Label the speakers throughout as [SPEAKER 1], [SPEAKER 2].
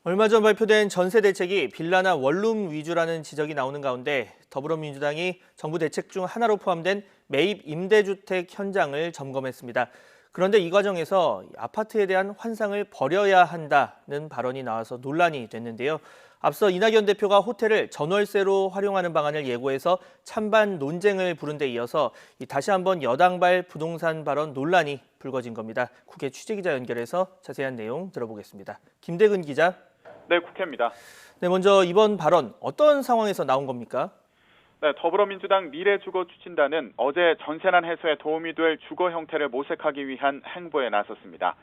[SPEAKER 1] 얼마 전 발표된 전세 대책이 빌라나 원룸 위주라는 지적이 나오는 가운데 더불어민주당이 정부 대책 중 하나로 포함된 매입 임대주택 현장을 점검했습니다. 그런데 이 과정에서 아파트에 대한 환상을 버려야 한다는 발언이 나와서 논란이 됐는데요. 앞서 이낙연 대표가 호텔을 전월세로 활용하는 방안을 예고해서 찬반 논쟁을 부른 데 이어서 다시 한번 여당발 부동산 발언 논란이 불거진 겁니다. 국회 취재기자 연결해서 자세한 내용 들어보겠습니다. 김대근 기자.
[SPEAKER 2] 네, 국회입니다.
[SPEAKER 1] 네, 먼저 이번 발언 어떤 상황에서 나온 겁니까?
[SPEAKER 2] 네, 더불어민주당 미래주거 추진단은 어제 전세난 해소에 도움이 될 주거 형태를 모색하기 위한 행보에 나섰습니다.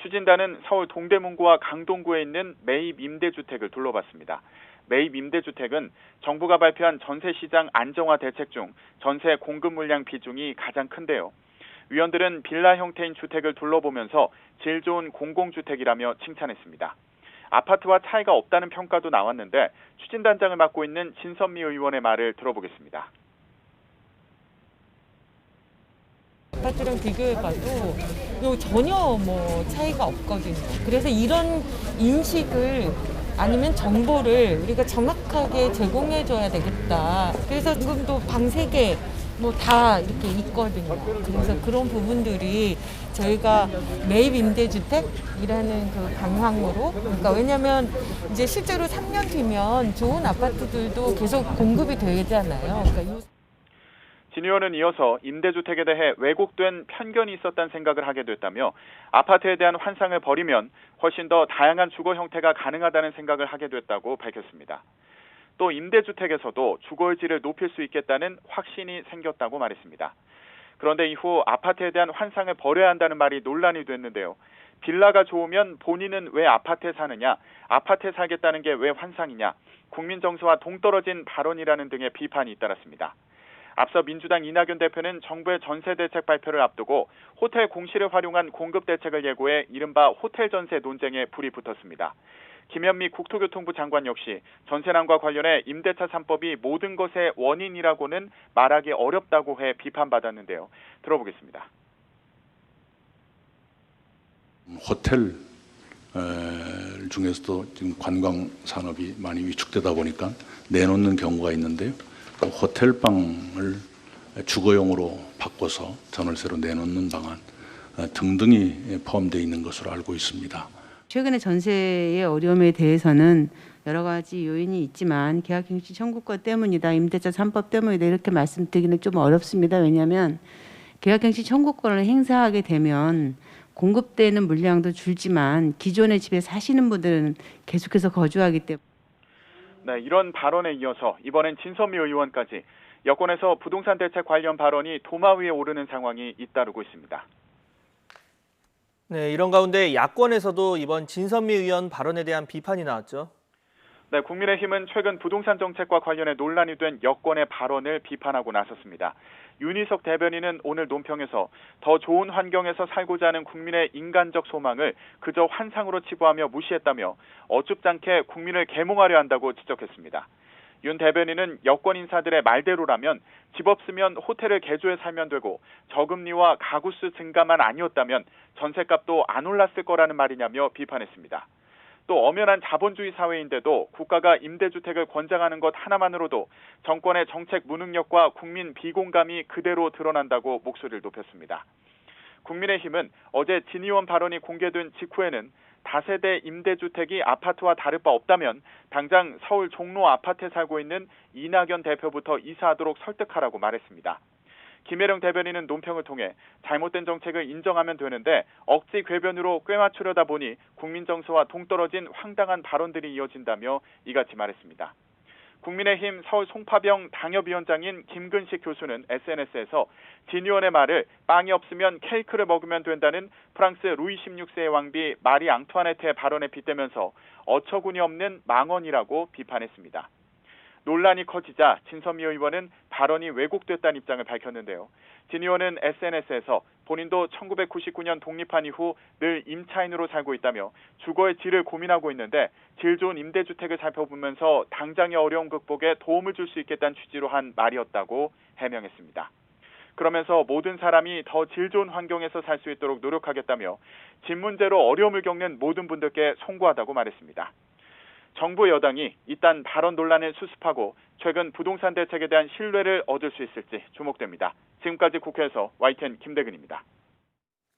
[SPEAKER 2] 추진단은 서울 동대문구와 강동구에 있는 매입 임대주택을 둘러봤습니다. 매입 임대주택은 정부가 발표한 전세시장 안정화 대책 중 전세 공급 물량 비중이 가장 큰데요. 위원들은 빌라 형태인 주택을 둘러보면서 질 좋은 공공주택이라며 칭찬했습니다. 아파트와 차이가 없다는 평가도 나왔는데 추진단장을 맡고 있는 진선미 의원의 말을 들어보겠습니다.
[SPEAKER 3] 아파트랑 비교해봐도 전혀 차이가 없거든요. 그래서 이런 인식을 아니면 정보를 우리가 정확하게 제공해줘야 되겠다. 그래서 지금도 방 3개 다 이렇게 있거든요. 그래서 그런 부분들이 저희가 매입 임대주택이라는 그 방향으로, 그러니까 왜냐면 이제 실제로 3년 뒤면 좋은 아파트들도 계속 공급이 되잖아요. 그러니까
[SPEAKER 2] 진 의원은 이어서 임대주택에 대해 왜곡된 편견이 있었다는 생각을 하게 됐다며 아파트에 대한 환상을 버리면 훨씬 더 다양한 주거 형태가 가능하다는 생각을 하게 됐다고 밝혔습니다. 또 임대주택에서도 주거의 질을 높일 수 있겠다는 확신이 생겼다고 말했습니다. 그런데 이후 아파트에 대한 환상을 버려야 한다는 말이 논란이 됐는데요. 빌라가 좋으면 본인은 왜 아파트에 사느냐, 아파트에 살겠다는 게 왜 환상이냐, 국민 정서와 동떨어진 발언이라는 등의 비판이 잇따랐습니다. 앞서 민주당 이낙연 대표는 정부의 전세 대책 발표를 앞두고 호텔 공시를 활용한 공급 대책을 예고해 이른바 호텔 전세 논쟁에 불이 붙었습니다. 김현미 국토교통부 장관 역시 전세난과 관련해 임대차 3법이 모든 것의 원인이라고는 말하기 어렵다고 해 비판받았는데요. 들어보겠습니다.
[SPEAKER 4] 호텔 중에서도 지금 관광 산업이 많이 위축되다 보니까 내놓는 경우가 있는데요. 호텔방을 주거용으로 바꿔서 전월세로 내놓는 방안 등등이 포함되어 있는 것으로 알고 있습니다.
[SPEAKER 5] 최근에 전세의 어려움에 대해서는 여러 가지 요인이 있지만 계약갱신 청구권 때문이다, 임대차 3법 때문이다 이렇게 말씀드리기는 좀 어렵습니다. 왜냐하면 계약갱신 청구권을 행사하게 되면 공급되는 물량도 줄지만 기존의 집에 사시는 분들은 계속해서 거주하기 때문에
[SPEAKER 2] 네, 이런 발언에 이어서 이번엔 진선미 의원까지 여권에서 부동산 대책 관련 발언이 도마 위에 오르는 상황이 잇따르고 있습니다.
[SPEAKER 1] 네, 이런 가운데 야권에서도 이번 진선미 의원 발언에 대한 비판이 나왔죠.
[SPEAKER 2] 네, 국민의힘은 최근 부동산 정책과 관련해 논란이 된 여권의 발언을 비판하고 나섰습니다. 윤희석 대변인은 오늘 논평에서 더 좋은 환경에서 살고자 하는 국민의 인간적 소망을 그저 환상으로 치부하며 무시했다며 어줍잖게 국민을 계몽하려 한다고 지적했습니다. 윤 대변인은 여권 인사들의 말대로라면 집 없으면 호텔을 개조해 살면 되고 저금리와 가구수 증가만 아니었다면 전셋값도 안 올랐을 거라는 말이냐며 비판했습니다. 또 엄연한 자본주의 사회인데도 국가가 임대주택을 권장하는 것 하나만으로도 정권의 정책 무능력과 국민 비공감이 그대로 드러난다고 목소리를 높였습니다. 국민의힘은 어제 진 의원 발언이 공개된 직후에는 다세대 임대주택이 아파트와 다를 바 없다면 당장 서울 종로 아파트에 살고 있는 이낙연 대표부터 이사하도록 설득하라고 말했습니다. 김혜령 대변인은 논평을 통해 잘못된 정책을 인정하면 되는데 억지 궤변으로 꿰맞추려다 보니 국민 정서와 동떨어진 황당한 발언들이 이어진다며 이같이 말했습니다. 국민의힘 서울 송파병 당협위원장인 김근식 교수는 SNS에서 진 의원의 말을 빵이 없으면 케이크를 먹으면 된다는 프랑스 루이 16세의 왕비 마리 앙투아네트의 발언에 빗대면서 어처구니 없는 망언이라고 비판했습니다. 논란이 커지자 진선미 의원은 발언이 왜곡됐다는 입장을 밝혔는데요. 진 의원은 SNS에서 본인도 1999년 독립한 이후 늘 임차인으로 살고 있다며 주거의 질을 고민하고 있는데 질 좋은 임대주택을 살펴보면서 당장의 어려움 극복에 도움을 줄 수 있겠다는 취지로 한 말이었다고 해명했습니다. 그러면서 모든 사람이 더 질 좋은 환경에서 살 수 있도록 노력하겠다며 집 문제로 어려움을 겪는 모든 분들께 송구하다고 말했습니다. 정부 여당이 이딴 발언 논란을 수습하고 최근 부동산 대책에 대한 신뢰를 얻을 수 있을지 주목됩니다. 지금까지 국회에서 YTN 김대근입니다.